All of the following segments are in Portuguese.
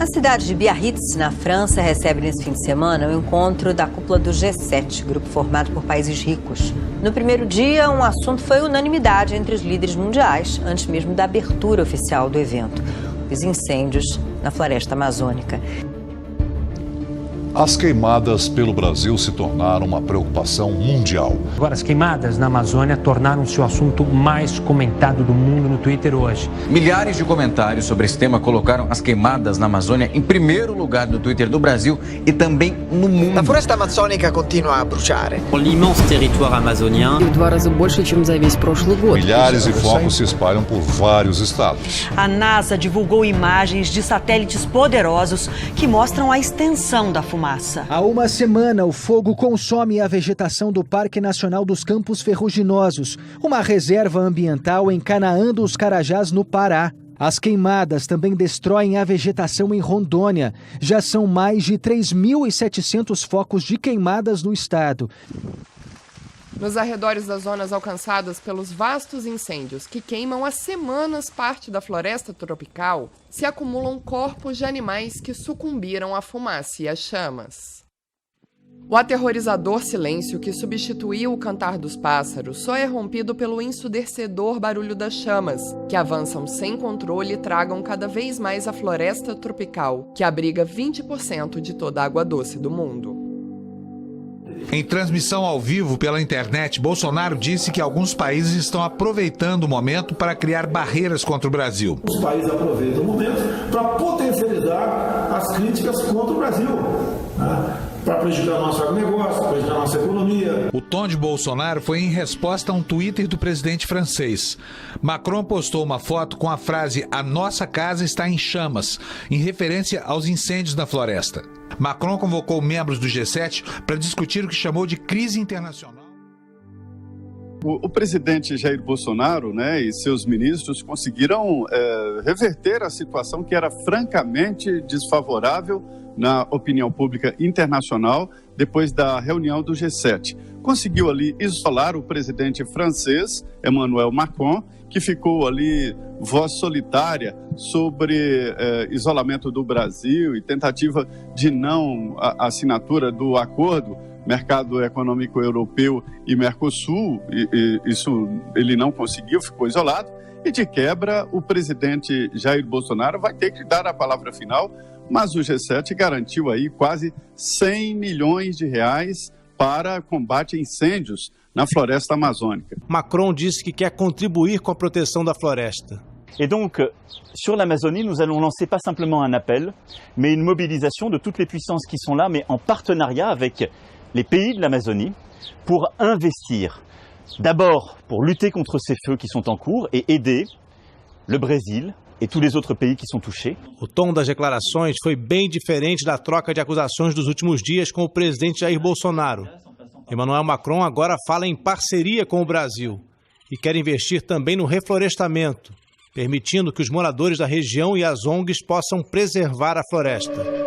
A cidade de Biarritz, na França, recebe nesse fim de semana o encontro da cúpula do G7, grupo formado por países ricos. No primeiro dia, um assunto foi unanimidade entre os líderes mundiais, antes mesmo da abertura oficial do evento: os incêndios na floresta amazônica. As queimadas pelo Brasil se tornaram uma preocupação mundial. Agora, as queimadas na Amazônia tornaram-se o assunto mais comentado do mundo no Twitter hoje. Milhares de comentários sobre esse tema colocaram as queimadas na Amazônia em primeiro lugar do Twitter do Brasil e também no mundo. La foresta amazônica continua a bruciare. L'immense territoire amazonien. В 2 раза больше, чем за весь прошлый год. Milhares de focos se espalham por vários estados. A NASA divulgou imagens de satélites poderosos que mostram a extensão da fumaça. Há uma semana, o fogo consome a vegetação do Parque Nacional dos Campos Ferruginosos, uma reserva ambiental em Canaã dos Carajás, no Pará. As queimadas também destroem a vegetação em Rondônia. Já são mais de 3.700 focos de queimadas no estado. Nos arredores das zonas alcançadas pelos vastos incêndios que queimam há semanas parte da floresta tropical, se acumulam corpos de animais que sucumbiram à fumaça e às chamas. O aterrorizador silêncio que substituiu o cantar dos pássaros só é rompido pelo ensurdecedor barulho das chamas, que avançam sem controle e tragam cada vez mais a floresta tropical, que abriga 20% de toda a água doce do mundo. Em transmissão ao vivo pela internet, Bolsonaro disse que alguns países estão aproveitando o momento para criar barreiras contra o Brasil. Os países aproveitam o momento para potencializar as críticas contra o Brasil, né? Para prejudicar o nosso agronegócio, para prejudicar a nossa economia. O tom de Bolsonaro foi em resposta a um Twitter do presidente francês. Macron postou uma foto com a frase "A nossa casa está em chamas", em referência aos incêndios na floresta. Macron convocou membros do G7 para discutir o que chamou de crise internacional. O presidente Jair Bolsonaro, né, e seus ministros conseguiram reverter a situação que era francamente desfavorável na opinião pública internacional depois da reunião do G7. Conseguiu ali isolar o presidente francês, Emmanuel Macron, que ficou ali voz solitária sobre isolamento do Brasil e tentativa de não assinatura do acordo Mercado Econômico Europeu e Mercosul. Isso ele não conseguiu, ficou isolado. E de quebra, o presidente Jair Bolsonaro vai ter que dar a palavra final, mas o G7 garantiu aí quase 100 milhões de reais para combate a incêndios na floresta amazônica. Macron disse que quer contribuir com a proteção da floresta. Et donc, sur l'Amazonie, nous allons lancer pas simplement un appel, mais une mobilisation de toutes les puissances qui sont là, mais en partenariat avec les pays de l'Amazonie, pour investir. D'abord, pour lutter contre ces feux qui sont en cours et aider le Brésil e tous les autres pays qui sont touchés. O tom das declarações foi bem diferente da troca de acusações dos últimos dias com o presidente Jair Bolsonaro. Emmanuel Macron agora fala em parceria com o Brasil e quer investir também no reflorestamento, permitindo que os moradores da região e as ONGs possam preservar a floresta.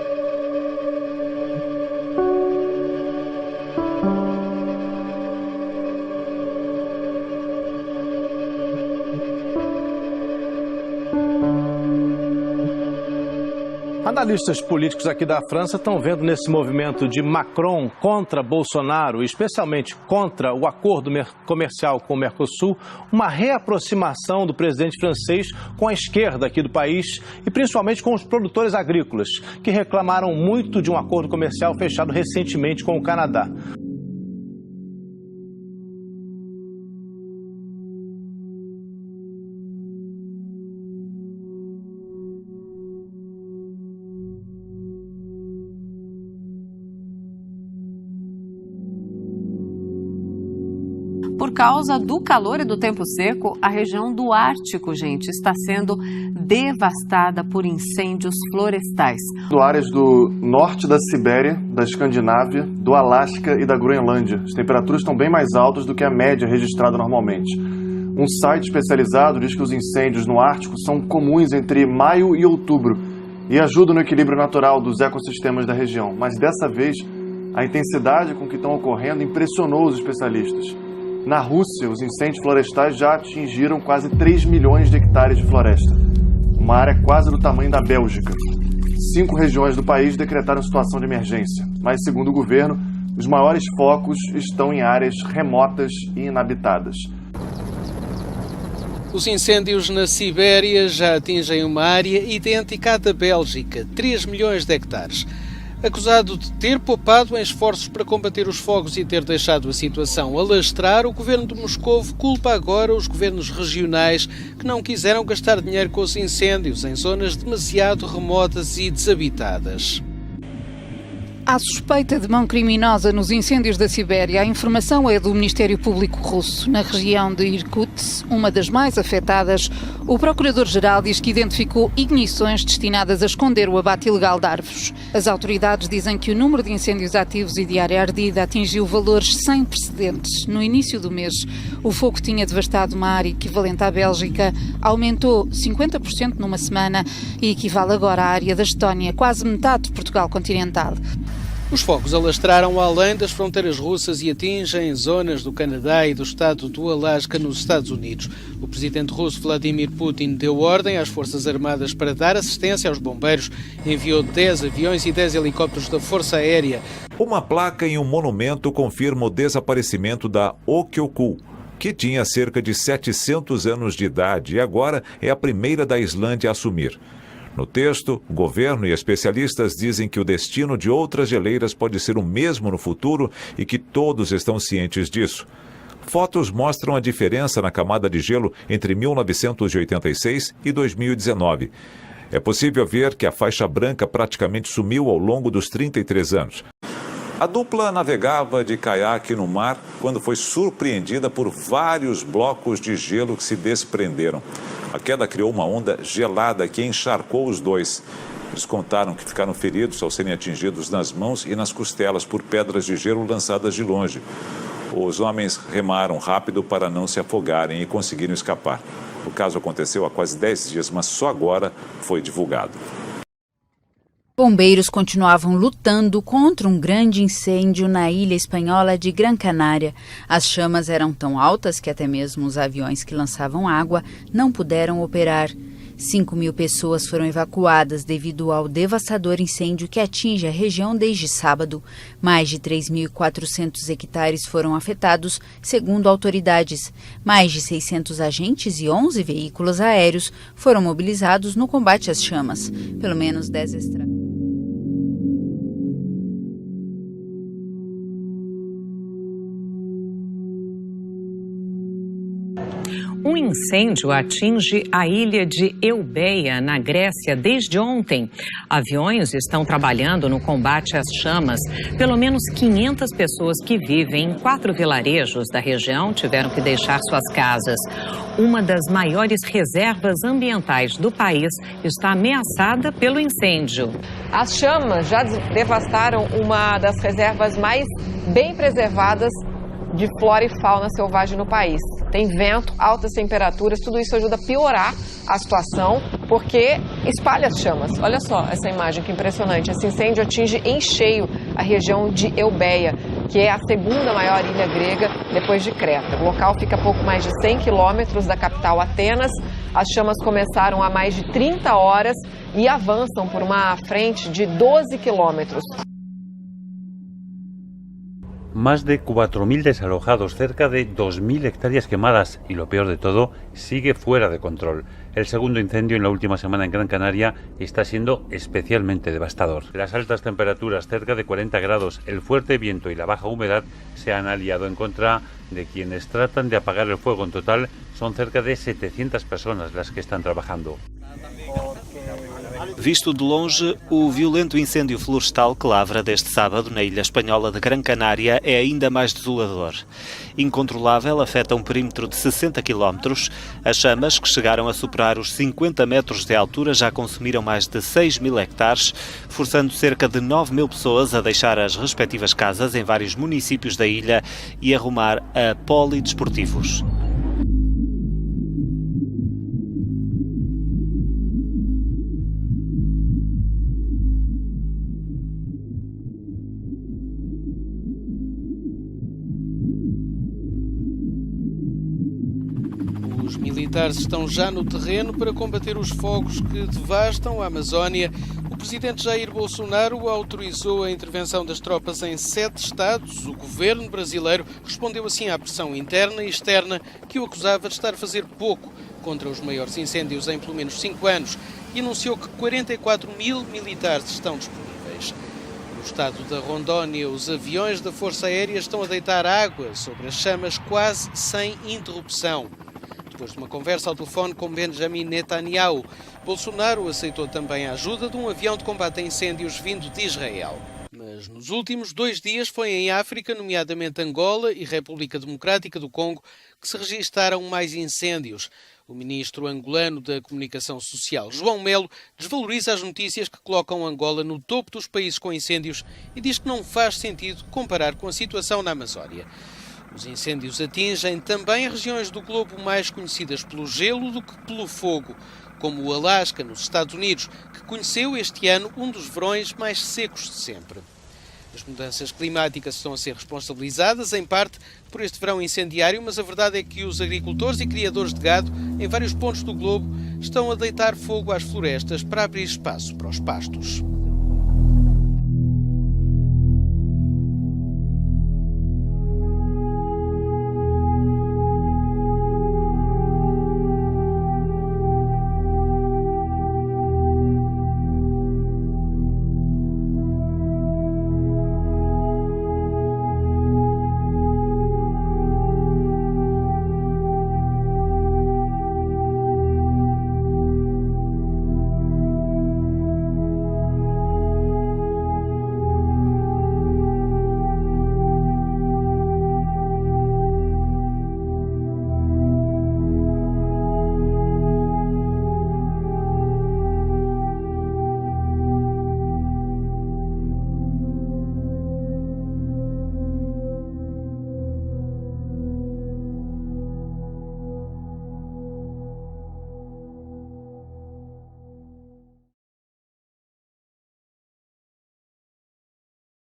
Analistas políticos aqui da França estão vendo nesse movimento de Macron contra Bolsonaro, especialmente contra o acordo comercial com o Mercosul, uma reaproximação do presidente francês com a esquerda aqui do país e principalmente com os produtores agrícolas, que reclamaram muito de um acordo comercial fechado recentemente com o Canadá. Por causa do calor e do tempo seco, a região do Ártico, gente, está sendo devastada por incêndios florestais. Áreas do norte da Sibéria, da Escandinávia, do Alasca e da Groenlândia. As temperaturas estão bem mais altas do que a média registrada normalmente. Um site especializado diz que os incêndios no Ártico são comuns entre maio e outubro e ajudam no equilíbrio natural dos ecossistemas da região. Mas dessa vez, a intensidade com que estão ocorrendo impressionou os especialistas. Na Rússia, os incêndios florestais já atingiram quase 3 milhões de hectares de floresta, uma área quase do tamanho da Bélgica. 5 regiões do país decretaram situação de emergência, mas, segundo o governo, os maiores focos estão em áreas remotas e inabitadas. Os incêndios na Sibéria já atingem uma área idêntica à da Bélgica, 3 milhões de hectares. Acusado de ter poupado em esforços para combater os fogos e ter deixado a situação alastrar, o governo de Moscovo culpa agora os governos regionais que não quiseram gastar dinheiro com os incêndios em zonas demasiado remotas e desabitadas. Há suspeita de mão criminosa nos incêndios da Sibéria. A informação é do Ministério Público Russo. Na região de Irkutsk, uma das mais afetadas, o Procurador-Geral diz que identificou ignições destinadas a esconder o abate ilegal de árvores. As autoridades dizem que o número de incêndios ativos e de área ardida atingiu valores sem precedentes. No início do mês, o fogo tinha devastado uma área equivalente à Bélgica, aumentou 50% numa semana e equivale agora à área da Estónia, quase metade de Portugal continental. Os fogos alastraram além das fronteiras russas e atingem zonas do Canadá e do estado do Alasca, nos Estados Unidos. O presidente russo Vladimir Putin deu ordem às Forças Armadas para dar assistência aos bombeiros, enviou 10 aviões e 10 helicópteros da Força Aérea. Uma placa em um monumento confirma o desaparecimento da Okyoku, que tinha cerca de 700 anos de idade e agora é a primeira da Islândia a assumir. No texto, o governo e especialistas dizem que o destino de outras geleiras pode ser o mesmo no futuro e que todos estão cientes disso. Fotos mostram a diferença na camada de gelo entre 1986 e 2019. É possível ver que a faixa branca praticamente sumiu ao longo dos 33 anos. A dupla navegava de caiaque no mar quando foi surpreendida por vários blocos de gelo que se desprenderam. A queda criou uma onda gelada que encharcou os dois. Eles contaram que ficaram feridos ao serem atingidos nas mãos e nas costelas por pedras de gelo lançadas de longe. Os homens remaram rápido para não se afogarem e conseguiram escapar. O caso aconteceu há quase 10 dias, mas só agora foi divulgado. Bombeiros continuavam lutando contra um grande incêndio na ilha espanhola de Gran Canária. As chamas eram tão altas que até mesmo os aviões que lançavam água não puderam operar. 5.000 pessoas foram evacuadas devido ao devastador incêndio que atinge a região desde sábado. Mais de 3.400 hectares foram afetados, segundo autoridades. Mais de 600 agentes e 11 veículos aéreos foram mobilizados no combate às chamas. Pelo menos 10 estradas. Um incêndio atinge a ilha de Eubeia, na Grécia, desde ontem. Aviões estão trabalhando no combate às chamas. Pelo menos 500 pessoas que vivem em 4 vilarejos da região tiveram que deixar suas casas. Uma das maiores reservas ambientais do país está ameaçada pelo incêndio. As chamas já devastaram uma das reservas mais bem preservadas de flora e fauna selvagem no país. Tem vento, altas temperaturas, tudo isso ajuda a piorar a situação, porque espalha as chamas. Olha só essa imagem que impressionante. Esse incêndio atinge em cheio a região de Eubeia, que é a segunda maior ilha grega depois de Creta. O local fica a pouco mais de 100 quilômetros da capital Atenas. As chamas começaram há mais de 30 horas e avançam por uma frente de 12 quilômetros. Más de 4.000 desalojados, cerca de 2.000 hectáreas quemadas y lo peor de todo, sigue fuera de control. El segundo incendio en la última semana en Gran Canaria está siendo especialmente devastador. Las altas temperaturas, cerca de 40 grados, el fuerte viento y la baja humedad se han aliado en contra de quienes tratan de apagar el fuego. En total son cerca de 700 personas las que están trabajando. Visto de longe, o violento incêndio florestal que lavra deste sábado na ilha espanhola de Gran Canária é ainda mais desolador. Incontrolável, afeta um perímetro de 60 km. As chamas, que chegaram a superar os 50 metros de altura, já consumiram mais de 6.000 hectares, forçando cerca de 9.000 pessoas a deixar as respectivas casas em vários municípios da ilha e a rumar a polidesportivos. Os militares estão já no terreno para combater os fogos que devastam a Amazónia. O presidente Jair Bolsonaro autorizou a intervenção das tropas em 7 estados. O governo brasileiro respondeu assim à pressão interna e externa que o acusava de estar a fazer pouco contra os maiores incêndios em pelo menos 5 anos e anunciou que 44 mil militares estão disponíveis. No estado da Rondônia, os aviões da Força Aérea estão a deitar água sobre as chamas quase sem interrupção. Depois de uma conversa ao telefone com Benjamin Netanyahu, Bolsonaro aceitou também a ajuda de um avião de combate a incêndios vindo de Israel. Mas nos últimos 2 dias foi em África, nomeadamente Angola e República Democrática do Congo, que se registaram mais incêndios. O ministro angolano da Comunicação Social, João Melo, desvaloriza as notícias que colocam Angola no topo dos países com incêndios e diz que não faz sentido comparar com a situação na Amazónia. Os incêndios atingem também regiões do globo mais conhecidas pelo gelo do que pelo fogo, como o Alasca, nos Estados Unidos, que conheceu este ano um dos verões mais secos de sempre. As mudanças climáticas estão a ser responsabilizadas, em parte, por este verão incendiário, mas a verdade é que os agricultores e criadores de gado, em vários pontos do globo, estão a deitar fogo às florestas para abrir espaço para os pastos.